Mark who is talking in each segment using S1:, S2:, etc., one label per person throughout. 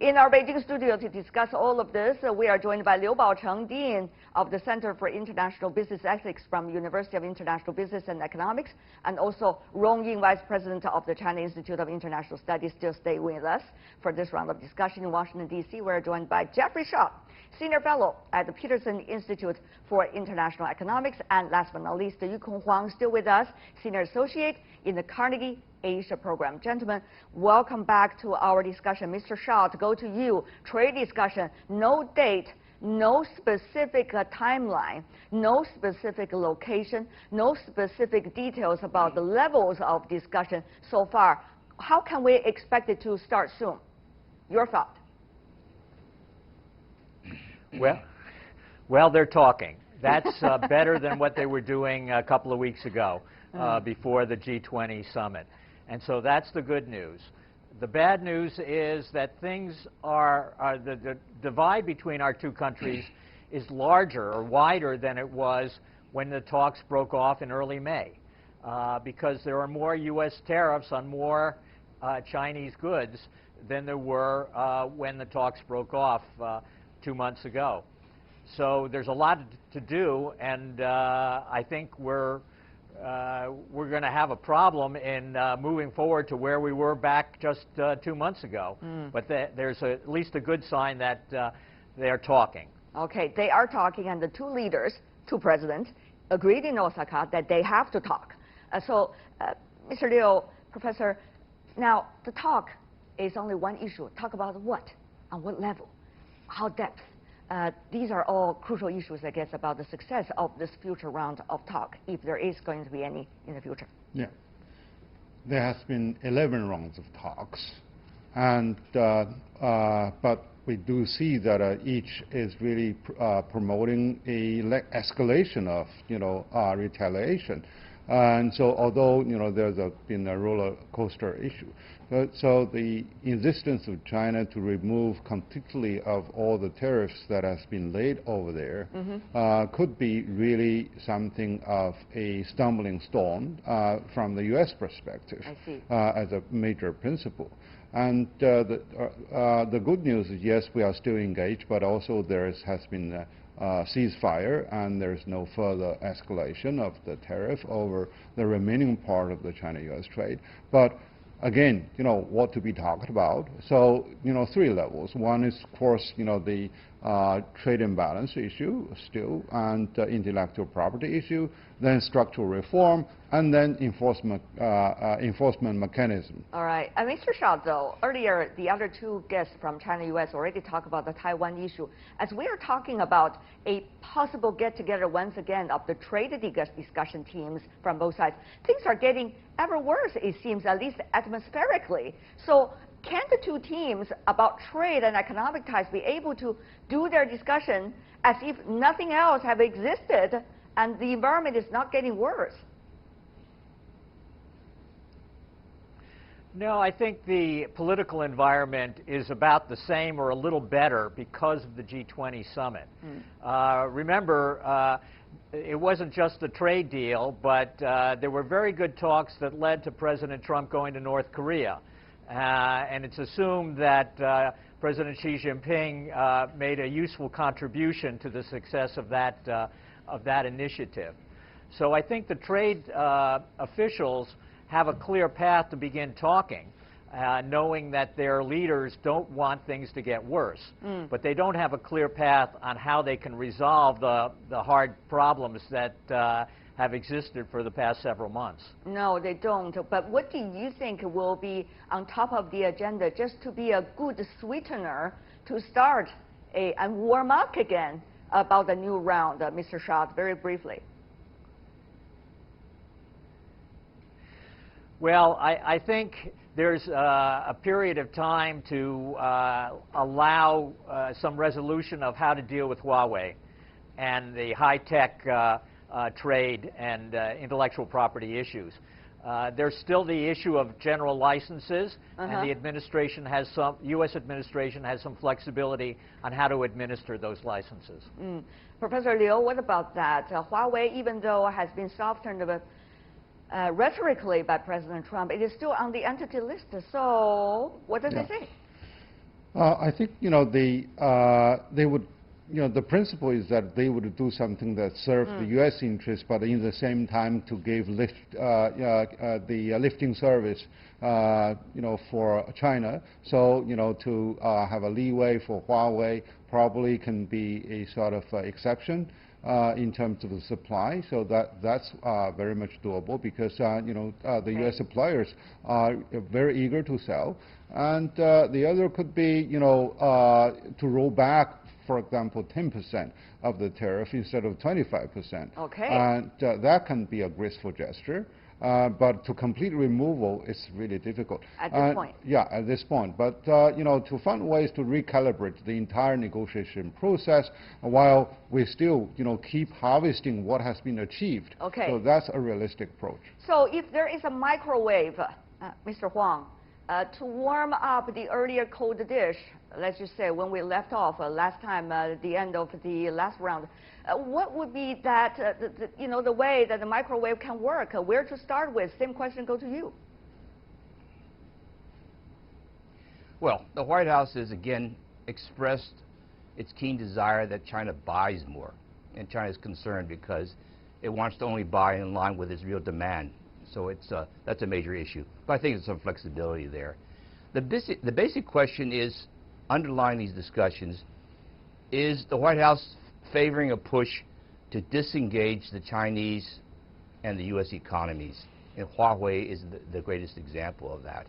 S1: In our Beijing studio to discuss all of this, we are joined by Liu Baocheng, Dean of the Center for International Business Ethics from University of International Business and Economics, and also Rong Ying, Vice President of the China Institute of International Studies, still stay with us for this round of discussion in Washington, D.C. We're joined by Jeffrey Shaw, Senior Fellow at the Peterson Institute for International Economics, and last but not least, Yukong Huang, still with us, Senior Associate in the Carnegie Asia Program. Gentlemen, welcome back to our discussion. Mr. Shaw, to go to you, trade discussion, no date, no specific timeline, no specific location, no specific details about the levels of discussion so far. How can we expect it to start soon? Your thought?
S2: Well, they're talking. That's better than what they were doing a couple of weeks ago before the G20 summit. And so that's the good news. The bad news is that things the divide between our two countries is larger or wider than it was when the talks broke off in early May, because there are more U.S. tariffs on more Chinese goods than there were when the talks broke off 2 months ago. So there's a lot to do, and I think we're going to have a problem in moving forward to where we were back just 2 months ago. But there's at least a good sign that they're talking.
S1: Okay, they are talking, and the two leaders, two presidents, agreed in Osaka that they have to talk. Mr. Liu, Professor, now the talk is only one issue. Talk about what? On what level? How depth? These are all crucial issues, I guess, about the success of this future round of talk, if there is going to be any in the future.
S3: Yeah. There has been 11 rounds of talks, and but we do see that each is really promoting a escalation of, retaliation. And so, although there's been a roller coaster issue, so the insistence of China to remove completely of all the tariffs that has been laid over there could be really something of a stumbling stone from the U.S. perspective as a major principle. And the good news is, yes, we are still engaged, but also there has been ceasefire, and there's no further escalation of the tariff over the remaining part of the China-U.S. trade. But again, what to be talked about. So, 3 levels. One is, of course, the trade imbalance issue still, and intellectual property issue, then structural reform, and then enforcement mechanism.
S1: All right. Mr. Shaw, though, earlier the other two guests from China-U.S. already talked about the Taiwan issue. As we are talking about a possible get-together once again of the trade discussion teams from both sides, things are getting ever worse, it seems, at least atmospherically. So can the two teams about trade and economic ties be able to do their discussion as if nothing else have existed and the environment is not getting worse?
S2: No, I think the political environment is about the same or a little better because of the G20 summit. Remember, it wasn't just a trade deal, but there were very good talks that led to President Trump going to North Korea. And it's assumed that President Xi Jinping made a useful contribution to the success of that initiative. So I think the trade officials have a clear path to begin talking, knowing that their leaders don't want things to get worse. But they don't have a clear path on how they can resolve the hard problems that have existed for the past several months.
S1: No, they don't. But what do you think will be on top of the agenda just to be a good sweetener to start and warm up again about the new round, Mr. Shaw, very briefly?
S2: Well, I think there's a period of time to allow some resolution of how to deal with Huawei and the high-tech trade and intellectual property issues. There's still the issue of general licenses, and the administration has U.S. administration has some flexibility on how to administer those licenses.
S1: Professor Liu, what about that? Huawei, even though has been softened rhetorically by President Trump, it is still on the entity list. So what does it say?
S3: I think they would. The principle is that they would do something that serves the U.S. interest, but in the same time to give the lifting service, for China. So, to have a leeway for Huawei probably can be a sort of exception in terms of the supply. So that's very much doable because, the U.S. suppliers are very eager to sell. And the other could be, to roll back, for example, 10% of the tariff instead of 25%.
S1: Okay.
S3: And that can be a graceful gesture. But to complete removal is really difficult.
S1: At this point.
S3: Yeah, at this point. But, to find ways to recalibrate the entire negotiation process while we still, keep harvesting what has been achieved.
S1: Okay.
S3: So that's a realistic approach.
S1: So if there is a microwave, Mr. Huang, to warm up the earlier cold dish, let's just say when we left off last time, the end of the last round, what would be that, the way that the microwave can work? Where to start with? Same question go to you.
S4: Well, the White House has again expressed its keen desire that China buys more. And China is concerned because it wants to only buy in line with its real demand. So that's a major issue. But I think there's some flexibility there. The basic question is, underlying these discussions, is the White House favoring a push to disengage the Chinese and the U.S. economies? And Huawei is the greatest example of that.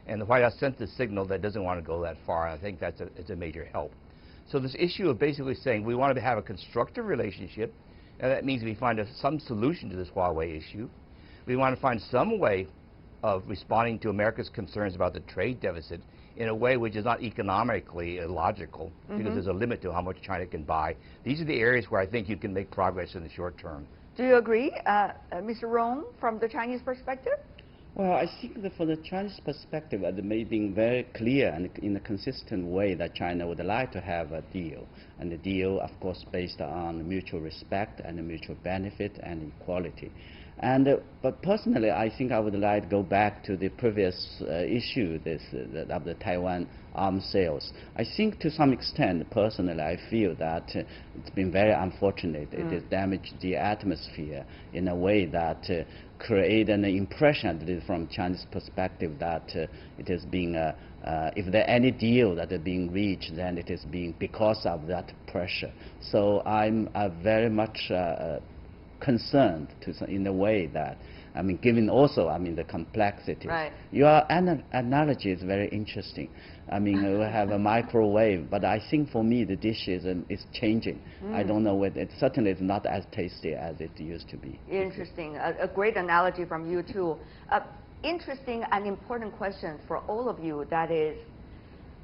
S4: And the White House sent the signal that it doesn't want to go that far, and I think it's a major help. So this issue of basically saying we want to have a constructive relationship, and that means we find some solution to this Huawei issue. We want to find some way of responding to America's concerns about the trade deficit in a way which is not economically illogical, because there's a limit to how much China can buy. These are the areas where I think you can make progress in the short term.
S1: Do you agree, Mr. Rong, from the Chinese perspective?
S5: Well, I think that from the Chinese perspective, it may be very clear and in a consistent way that China would like to have a deal. And the deal, of course, based on mutual respect and mutual benefit and equality. But personally, I think I would like to go back to the previous issue of the Taiwan arms sales. I think to some extent, personally, I feel that it's been very unfortunate. It has damaged the atmosphere in a way that create an impression, at least from Chinese perspective, that it has been, if there any deal that is being reached, then it is being because of that pressure. So I'm very much concerned in a way that, given also, the complexity.
S1: Right.
S5: Your analogy is very interesting. We have a microwave, but I think for me the dish is changing. I don't know whether it certainly is not as tasty as it used to be.
S1: Interesting. A great analogy from you too. Interesting and important question for all of you, that is,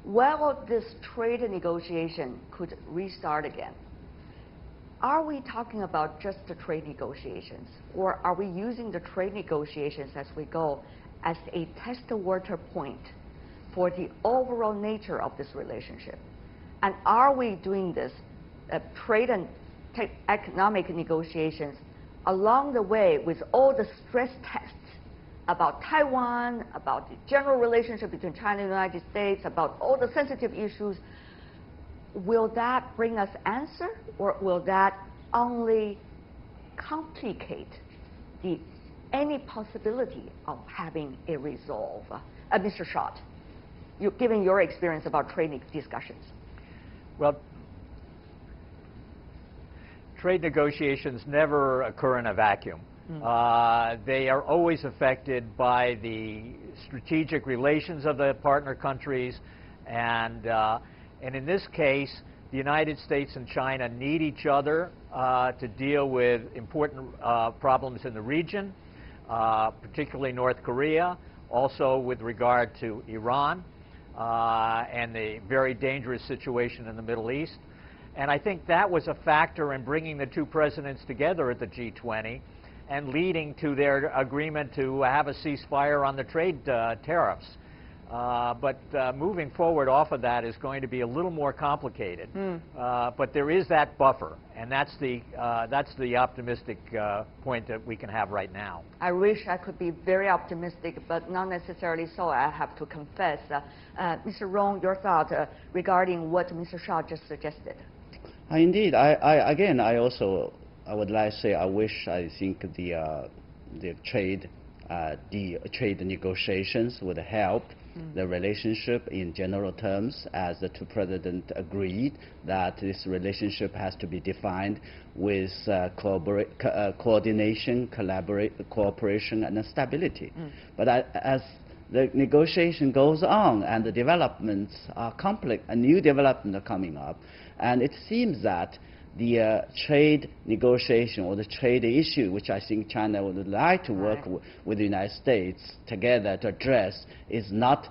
S1: well, this trade negotiation could restart again. Are we talking about just the trade negotiations, or are we using the trade negotiations as we go as a test water point for the overall nature of this relationship? And are we doing this trade and economic negotiations along the way with all the stress tests about Taiwan, about the general relationship between China and the United States, about all the sensitive issues? Will that bring us answer, or will that only complicate any possibility of having a resolve? Mr. Schott, given your experience about trade discussions.
S2: Well, trade negotiations never occur in a vacuum. They are always affected by the strategic relations of the partner countries, and in this case, the United States and China need each other to deal with important problems in the region, particularly North Korea, also with regard to Iran and the very dangerous situation in the Middle East. And I think that was a factor in bringing the two presidents together at the G20 and leading to their agreement to have a ceasefire on the trade tariffs. But moving forward off of that is going to be a little more complicated. But there is that buffer, and that's the optimistic point that we can have right now.
S1: I wish I could be very optimistic, but not necessarily so, I have to confess. Mr. Rong, your thought regarding what Mr. Shaw just suggested.
S5: Indeed, I would like to say I think the trade negotiations would help the relationship in general terms, as the two presidents agreed that this relationship has to be defined with coordination, cooperation, and stability. But as the negotiation goes on and the developments are complex, a new development are coming up, and it seems that the trade negotiation or the trade issue, which I think China would like to work with the United States together to address, is not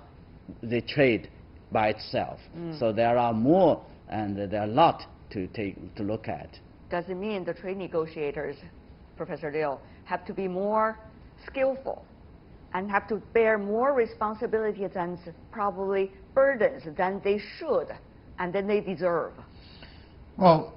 S5: the trade by itself. So there are more, and there are a lot to look at.
S1: Does it mean the trade negotiators, Professor Liu, have to be more skillful and have to bear more responsibilities and probably burdens than they should and than they deserve?
S3: Well,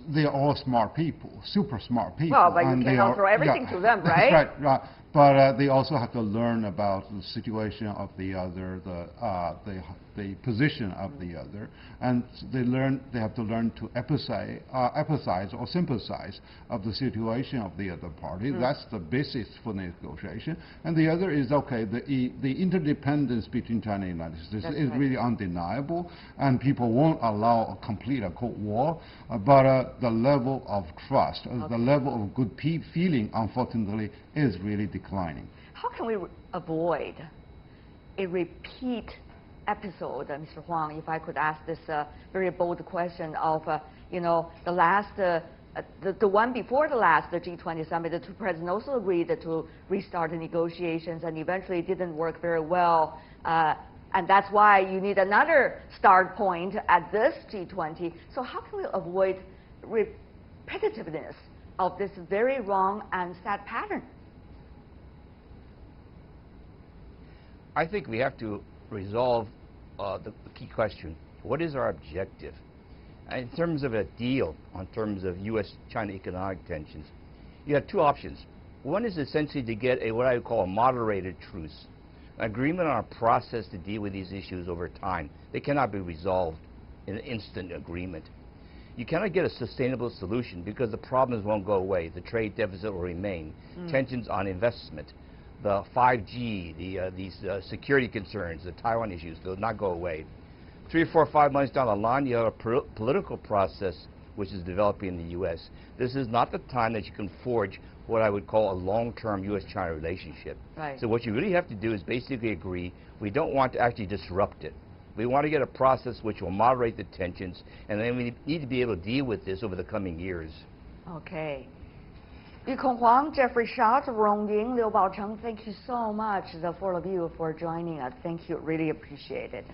S3: they're all smart people, super smart people.
S1: Well, but you cannot throw everything to them, right?
S3: Right. But they also have to learn about the situation of the other, the position of the other, and they have to learn to empathize or sympathize of the situation of the other party. That's the basis for negotiation. And the other is, okay, the interdependence between China and the United States is really undeniable, and people won't allow a complete Cold War, but the level of trust, the level of good feeling, unfortunately, is really declining.
S1: How can we avoid a repeat episode, Mr. Huang, if I could ask this very bold question of, the last, the one before the last G20 summit, the two presidents also agreed to restart the negotiations, and eventually it didn't work very well. And that's why you need another start point at this G20. So how can we avoid repetitiveness of this very wrong and sad pattern?
S4: I think we have to resolve the key question: what is our objective? And in terms of a deal, in terms of U.S.-China economic tensions, you have two options. One is essentially to get what I would call a moderated truce, an agreement on a process to deal with these issues over time. They cannot be resolved in an instant agreement. You cannot get a sustainable solution because the problems won't go away. The trade deficit will remain. Tensions on investment, the 5G, these security concerns, the Taiwan issues, they'll not go away. 3, 4, 5 months down the line, you have a political process which is developing in the U.S. This is not the time that you can forge what I would call a long-term U.S.-China relationship.
S1: Right.
S4: So what you really have to do is basically agree we don't want to actually disrupt it. We want to get a process which will moderate the tensions, and then we need to be able to deal with this over the coming years.
S1: Okay. Yukong Huang, Jeffrey Shaw, Rong Ying, Liu Baocheng, thank you so much, the four of you, for joining us. Thank you, really appreciate it.